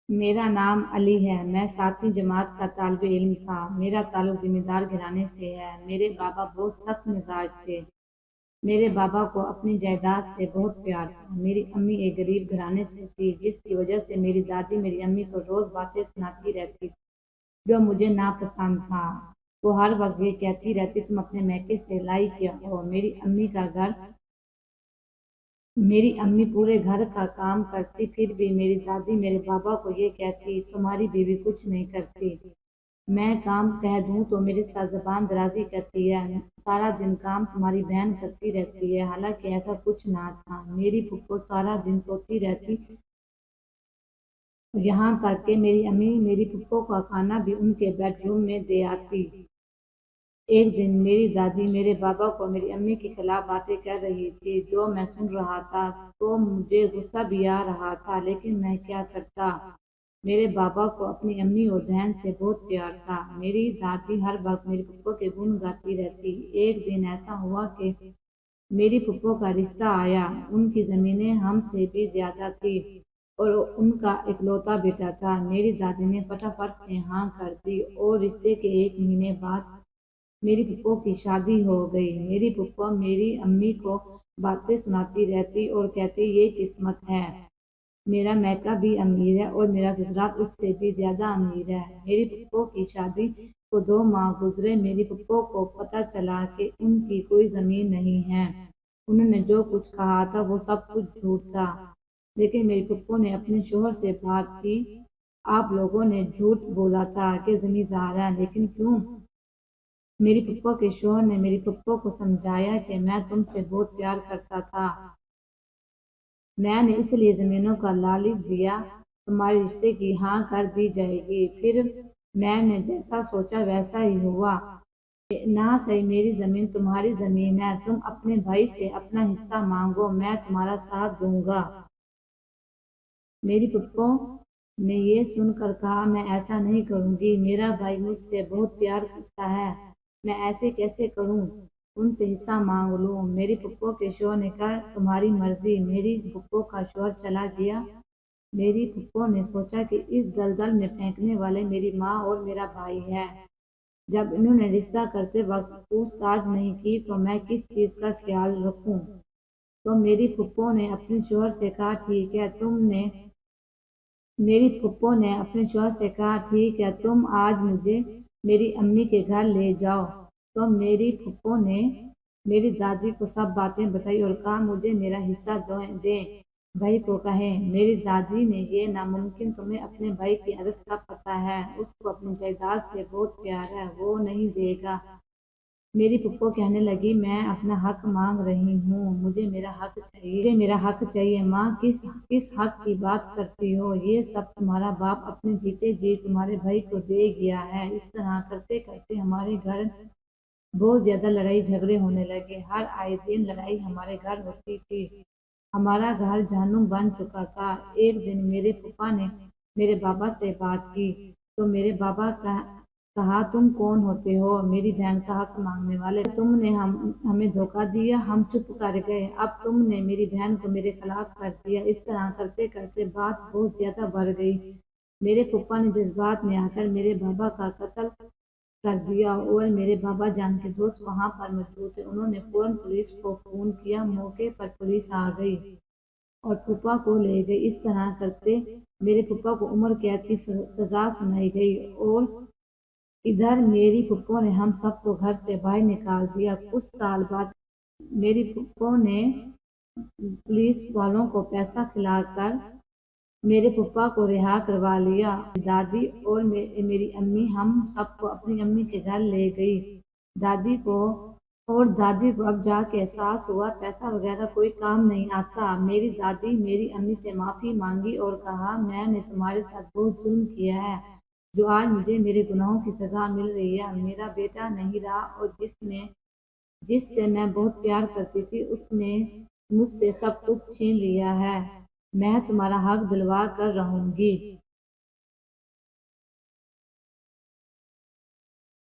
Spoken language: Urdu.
میرا نام علی ہے۔ میں 7ویں جماعت کا طالب علم تھا۔ میرا تعلق زمیندار گھرانے سے ہے۔ میرے بابا بہت سخت مزاج تھے۔ میرے بابا کو اپنی جائیداد سے بہت پیار تھا۔ میری امی ایک غریب گھرانے سے تھی، جس کی وجہ سے میری دادی میری امی کو روز باتیں سناتی رہتی تھی جو مجھے ناپسند تھا۔ وہ ہر وقت یہ کہتی رہتی تم اپنے میکے سے لائی کیا ہو۔ میری امی پورے گھر کا کام کرتی، پھر بھی میری دادی میرے بابا کو یہ کہتی تمہاری بیوی کچھ نہیں کرتی۔ میں کام کہہ دوں تو میرے ساتھ زبان درازی کرتی ہے، سارا دن کام تمہاری بہن کرتی رہتی ہے، حالانکہ ایسا کچھ نہ تھا۔ میری پھپھو سارا دن سوتی رہتی، یہاں تک کہ میری امی میری پھپھو کا کھانا بھی ان کے بیڈ روم میں دے آتی۔ ایک دن میری دادی میرے بابا کو میری امی کے خلاف باتیں کر رہی تھی جو میں سن رہا تھا، تو مجھے غصہ بھی آ رہا تھا، لیکن میں کیا کرتا۔ میرے بابا کو اپنی امی اور بہن سے بہت پیار تھا۔ میری دادی ہر وقت میری پھپھو کے گن گاتی رہتی۔ ایک دن ایسا ہوا کہ میری پھپھو کا رشتہ آیا۔ ان کی زمینیں ہم سے بھی زیادہ تھی اور ان کا اکلوتا بیٹا تھا۔ میری دادی نے فٹافٹ سے ہاں کر دی اور رشتے کے 1 مہینے بعد میری پھپھو کی شادی ہو گئی۔ میری پھپھو میری امی کو باتیں سناتی رہتی اور کہتی یہ قسمت ہے، میرا میکا بھی امیر ہے اور میرا سسرال اس سے بھی زیادہ امیر ہے۔ میری پھپھو کی شادی کو 2 ماہ گزرے، میری پھپھو کو پتہ چلا کہ ان کی کوئی زمین نہیں ہے۔ انہوں نے جو کچھ کہا تھا وہ سب کچھ جھوٹ تھا، لیکن میری پھپھو نے اپنے شوہر سے بات کی آپ لوگوں نے جھوٹ بولا تھا کہ زمیندار ہیں، لیکن کیوں؟ میری پھپھو کے شوہر نے میری پھپھو کو سمجھایا کہ میں تم سے بہت پیار کرتا تھا، میں نے اس لیے زمینوں کا لالچ دیا، تمہارے رشتے کی ہاں کر دی جائے گی۔ پھر میں نے جیسا سوچا ویسا ہی ہوا۔ نہ صحیح میری زمین تمہاری زمین ہے، تم اپنے بھائی سے اپنا حصہ مانگو، میں تمہارا ساتھ دوں گا۔ میری پھپھو نے یہ سن کر کہا میں ایسا نہیں کروں گی، میرا بھائی مجھ سے بہت پیار کرتا ہے، میں ایسے کیسے کروں، ان سے حصہ مانگ لوں۔ میری پھپھو کے شوہر نے کہا تمہاری مرضی۔ میری پھپھو کا شوہر چلا گیا۔ میری پھپھو نے سوچا کہ اس دلدل میں پھینکنے والے میری ماں اور میرا بھائی ہے۔ جب انہوں نے رشتہ کرتے وقت پوچھ تاچھ نہیں کی تو میں کس چیز کا خیال رکھوں۔ تو میری پھپھو نے اپنے شوہر سے کہا ٹھیک ہے تم آج مجھے میری امی کے گھر لے جاؤ۔ تو میری پھپھو نے میری دادی کو سب باتیں بتائی اور کہا مجھے میرا حصہ دیں، بھائی کو کہیں۔ میری دادی نے یہ ناممکن، تمہیں اپنے بھائی کی عادت کا پتہ ہے، اس کو اپنی جائیداد سے بہت پیار ہے، وہ نہیں دے گا۔ میری پھپھو کہنے لگی میں اپنا حق مانگ رہی ہوں، مجھے میرا حق چاہیے۔ ماں کس حق کی بات کرتی ہو، یہ سب تمہارا باپ اپنے جیتے جی تمہارے بھائی کو دے گیا ہے۔ اس طرح کرتے کرتے ہمارے گھر بہت زیادہ لڑائی جھگڑے ہونے لگے، ہر آئے دن لڑائی ہمارے گھر ہوتی تھی، ہمارا گھر جہنم بن چکا تھا۔ ایک دن میرے پھپھا نے میرے بابا سے بات کی تو میرے بابا کہا تم کون ہوتے ہو، میری بہن کا حق مانگنے والے، تم نے ہمیں دھوکہ دیا، ہم چپ کر گئے، اب تم نے میری بہن کو میرے خلاف کر دیا۔ اس طرح کرتے کرتے بات بہت زیادہ بڑھ گئی۔ میرے پھپھا نے جذبات میں آ کر میرے بابا کا قتل کر دیا اور میرے بابا جان کے دوست وہاں پر موجود تھے، انہوں نے فوراً پولیس کو فون کیا، موقع پر پولیس آ گئی اور پھپھا کو لے گئی۔ اس طرح کرتے میرے پھپھا کو عمر قید کی سزا سنائی گئی اور ادھر میری پھپھو نے ہم سب کو گھر سے باہر نکال دیا۔ کچھ سال بعد میری پھپھو نے پولیس والوں کو پیسہ کھلا کر میرے پھپھا کو رہا کروا لیا۔ میری دادی اور میری امی ہم سب کو اپنی امی کے گھر لے گئی۔ دادی کو اب جا کے احساس ہوا پیسہ وغیرہ کوئی کام نہیں آتا۔ میری دادی میری امی سے معافی مانگی اور کہا میں نے تمہارے ساتھ بہت ظلم کیا ہے، جو آج مجھے میرے گناہوں کی سزا مل رہی ہے۔ میرا بیٹا نہیں رہا اور جس سے میں بہت پیار کرتی تھی اس نے مجھ سے سب کچھ چھین لیا ہے، میں تمہارا حق دلوا کر رہوں گی۔